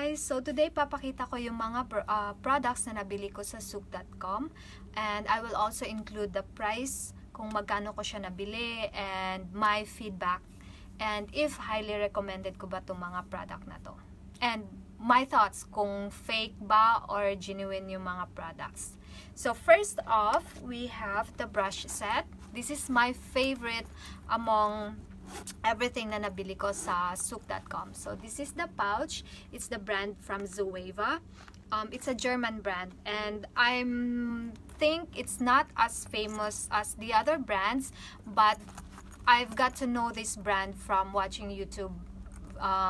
guys! So today papakita ko yung mga products na nabili ko sa souk.com, and I will also include the price, kung magkano ko siya nabili, and my feedback, and if highly recommended ko ba itong mga product na to, and my thoughts kung fake ba or genuine yung mga products. So first off, we have the brush set. This is my favorite among everything na nabili ko sa souk.com. So this is the pouch. It's the brand from Zoeva. It's a German brand, and I think it's not as famous as the other brands, but I've got to know this brand from watching YouTube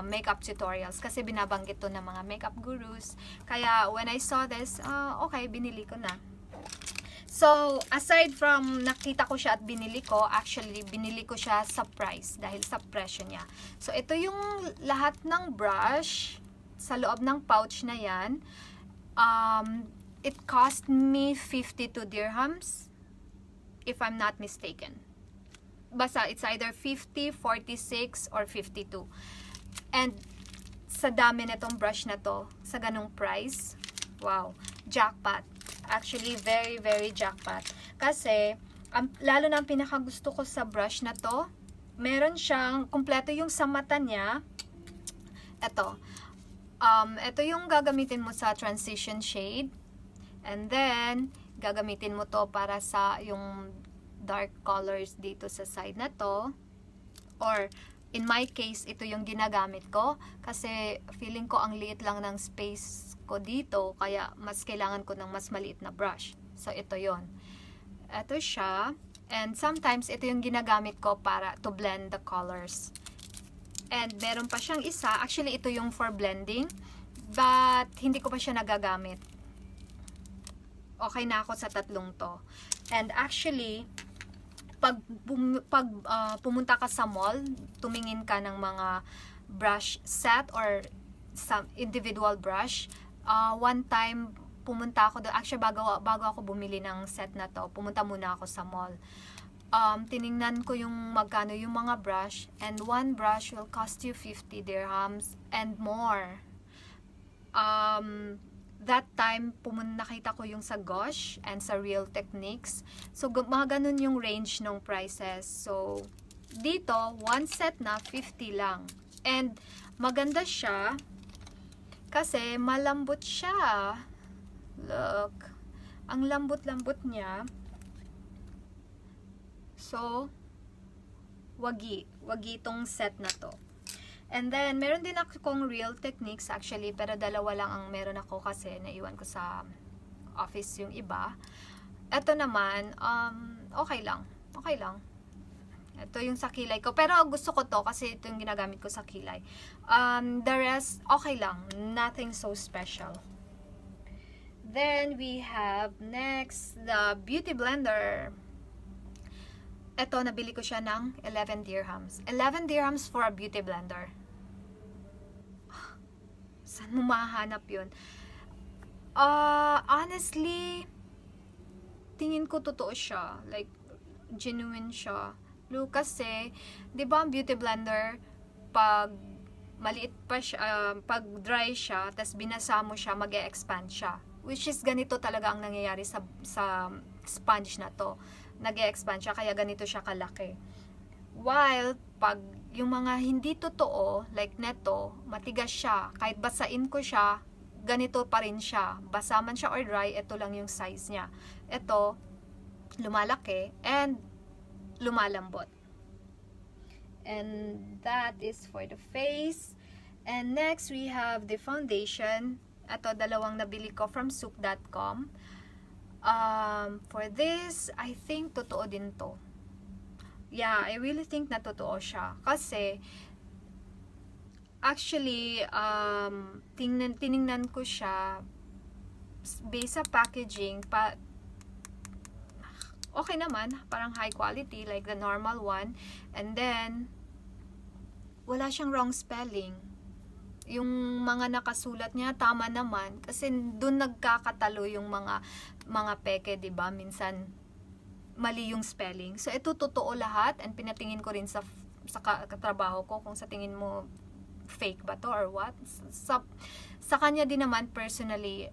makeup tutorials, kasi binabanggit to ng mga makeup gurus. Kaya when I saw this, okay, binili ko na. So, aside from nakita ko siya at binili ko, actually, binili ko siya sa price, dahil sa presyo niya. So, ito yung lahat ng brush sa loob ng pouch na yan. It cost me 52 dirhams, if I'm not mistaken. Basta, it's either 50, 46, or 52. And, sa dami na itong brush na to, sa ganong price, wow, jackpot. Actually, very, very jackpot. Kasi, lalo na ang pinakagusto ko sa brush na to, meron siyang, kompleto yung sa mata niya. Ito yung gagamitin mo sa transition shade. And then, gagamitin mo to para sa yung dark colors dito sa side na to. Or, in my case, ito yung ginagamit ko. Kasi, feeling ko ang liit lang ng space ko dito, kaya mas kailangan ko ng mas maliit na brush. So, ito yon. Ito siya. And sometimes, ito yung ginagamit ko para to blend the colors. And meron pa siyang isa. Actually, ito yung for blending. But, hindi ko pa siya nagagamit. Okay na ako sa tatlong to. And actually, pag pumunta ka sa mall, tumingin ka ng mga brush set or some individual brush. One time, pumunta ako doon. Actually, bago ako bumili ng set na to, pumunta muna ako sa mall. Tiningnan ko yung magkano yung mga brush, and one brush will cost you 50 dirhams and more. That time, nakita ko yung sa Gosh and sa Real Techniques. So, mga ganun yung range ng prices. So, dito, one set na 50 lang. And, maganda siya kasi malambot siya. Look. Ang lambot-lambot niya. So, wagi itong set na to. And then, meron din akong Real Techniques actually, pero dalawa lang ang meron ako kasi naiwan ko sa office yung iba. Ito naman, okay lang. Okay lang. Ito yung sa kilay ko. Pero gusto ko to kasi ito yung ginagamit ko sa kilay. The rest, okay lang. Nothing so special. Then, we have next, the Beautyblender. Ito, nabili ko siya ng 11 dirhams. 11 dirhams for a Beautyblender. Saan mo mahanap yun? Honestly, tingin ko totoo siya. Like, genuine siya. Look, kasi, di ba ang Beautyblender, pag maliit pa siya, pag dry siya, tas binasa mo siya, mag-e-expand siya. Which is ganito talaga ang nangyayari sa sponge na to. Nag-e-expand siya, kaya ganito siya kalaki. While, pag yung mga hindi totoo, like neto, matigas siya. Kahit basain ko siya, ganito pa rin siya. Basa man siya or dry, ito lang yung size niya. Ito, lumalaki, and lumalambot. And that is for the face. And next, we have the foundation. Ito, dalawang nabili ko from souk.com. For this, I think totoo din to. Yeah, I really think na totoo siya. Kasi, actually, tiningnan ko siya based sa packaging, okay naman, parang high quality, like the normal one. And then, wala siyang wrong spelling. Yung mga nakasulat niya, tama naman. Kasi dun nagkakatalo yung mga peke, diba? Minsan, mali yung spelling. So, ito totoo lahat. And pinatingin ko rin sa katrabaho ko kung sa tingin mo fake ba to or what. sa kanya din naman personally,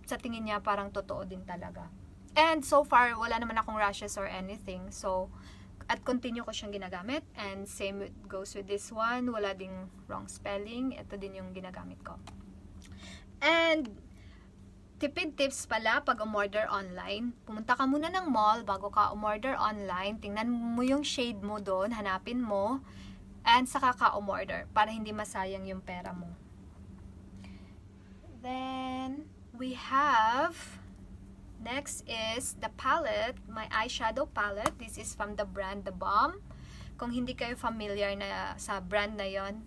sa tingin niya parang totoo din talaga. And so far, wala naman akong rashes or anything. So, at continue ko siyang ginagamit. And same goes with this one. Wala ding wrong spelling. Ito din yung ginagamit ko. And, tipid tips pala pag umorder online. Pumunta ka muna ng mall bago ka umorder online. Tingnan mo yung shade mo doon. Hanapin mo. And saka ka umorder. Para hindi masayang yung pera mo. Then, we have... Next is the palette, my eyeshadow palette. This is from the brand The Balm. Kung hindi kayo familiar na sa brand na yon,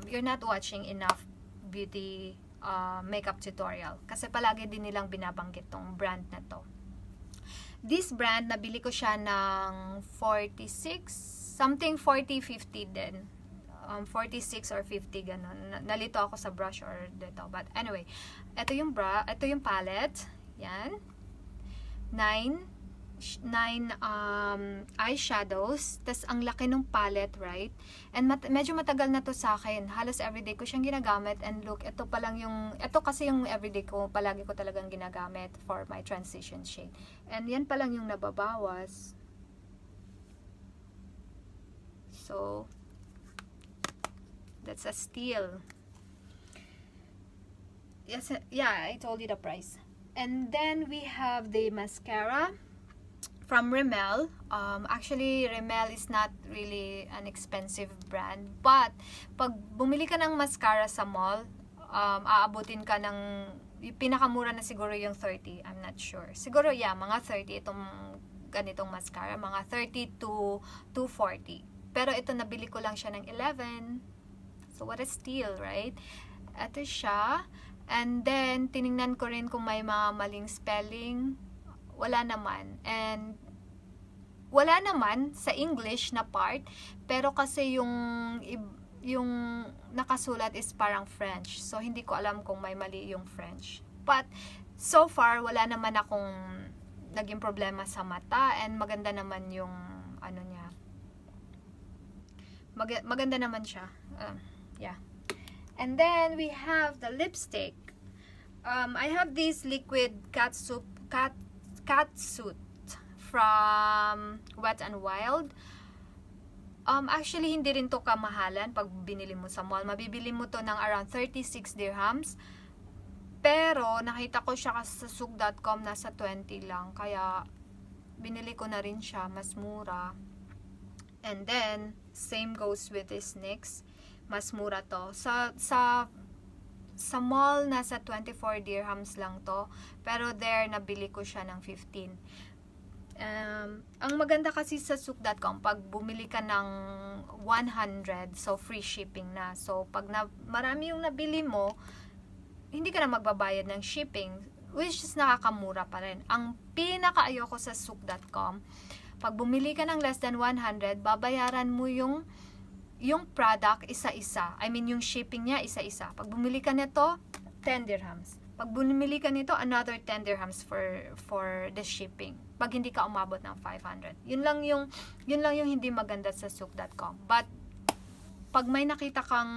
you're not watching enough beauty makeup tutorial. Kasi palagi din nilang binabanggit tong brand na to. This brand, nabili ko siya ng 46, something 40-50 din. 46 or 50 ganun. Nalito ako sa brush or dito. But anyway, ito yung palette. Yan. 9 eyeshadows. Tas ang laki ng palette, right? And medyo matagal na to sa akin. Halos everyday ko siyang ginagamit. And look, ito kasi yung everyday ko, palagi ko talagang ginagamit for my transition shade. And yan pa lang yung nababawas. So, that's a steal. Yes, yeah, I told you the price. And then we have the mascara from Rimmel. Actually, Rimmel is not really an expensive brand. But, pag bumili ka ng mascara sa mall, aabutin ka ng, pinakamura na siguro yung 30. I'm not sure. Siguro, yeah, mga 30 itong ganitong mascara. Mga 30 to 240. Pero ito, nabili ko lang siya ng 11. So, what a steal, right? Ito siya. And then, tiningnan ko rin kung may mga maling spelling. Wala naman. And, wala naman sa English na part. Pero kasi yung nakasulat is parang French. So, hindi ko alam kung may mali yung French. But, so far, wala naman akong naging problema sa mata. And, maganda naman yung, ano niya. Maganda naman siya. Yeah. And then, we have the lipstick. I have this liquid catsuit from Wet n Wild. Actually, hindi rin to kamahalan pag binili mo sa mall. Mabibili mo to ng around 36 dirhams. Pero, nakita ko siya sa souk.com, nasa 20 lang. Kaya, binili ko na rin siya. Mas mura. And then, same goes with this NYX. Mas mura to. Sa mall, nasa 24 dirhams lang to. Pero there, nabili ko siya ng 15. Ang maganda kasi sa souk.com, pag bumili ka ng 100, so free shipping na. So, pag marami yung nabili mo, hindi ka na magbabayad ng shipping, which is nakakamura pa rin. Ang pinaka-ayoko sa souk.com, pag bumili ka ng less than 100, babayaran mo yung product isa-isa. I mean, yung shipping niya isa-isa. Pag bumili ka nito, 10 dirhams. Pag bumili ka nito, another 10 dirhams for the shipping. Pag hindi ka umabot ng 500. Yun lang yung hindi maganda sa souk.com. But, pag may nakita kang,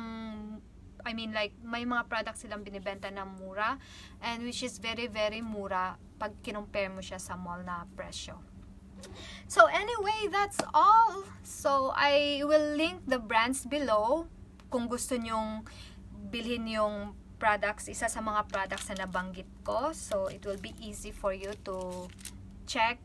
I mean, like, may mga products silang binibenta na mura, and which is very, very mura pag kinumpare mo siya sa mall na presyo. So anyway, that's all. So I will link the brands below kung gusto nyong bilhin yung products, isa sa mga products na nabanggit ko. So it will be easy for you to check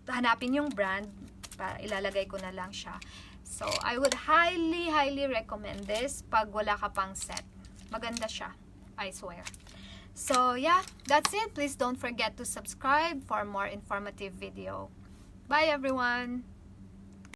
hanapin yung brand. Ilalagay ko na lang siya. So I would highly recommend this pag wala ka pang set. Maganda siya, I swear. So yeah, that's it. Please don't forget to subscribe for more informative video. Bye everyone!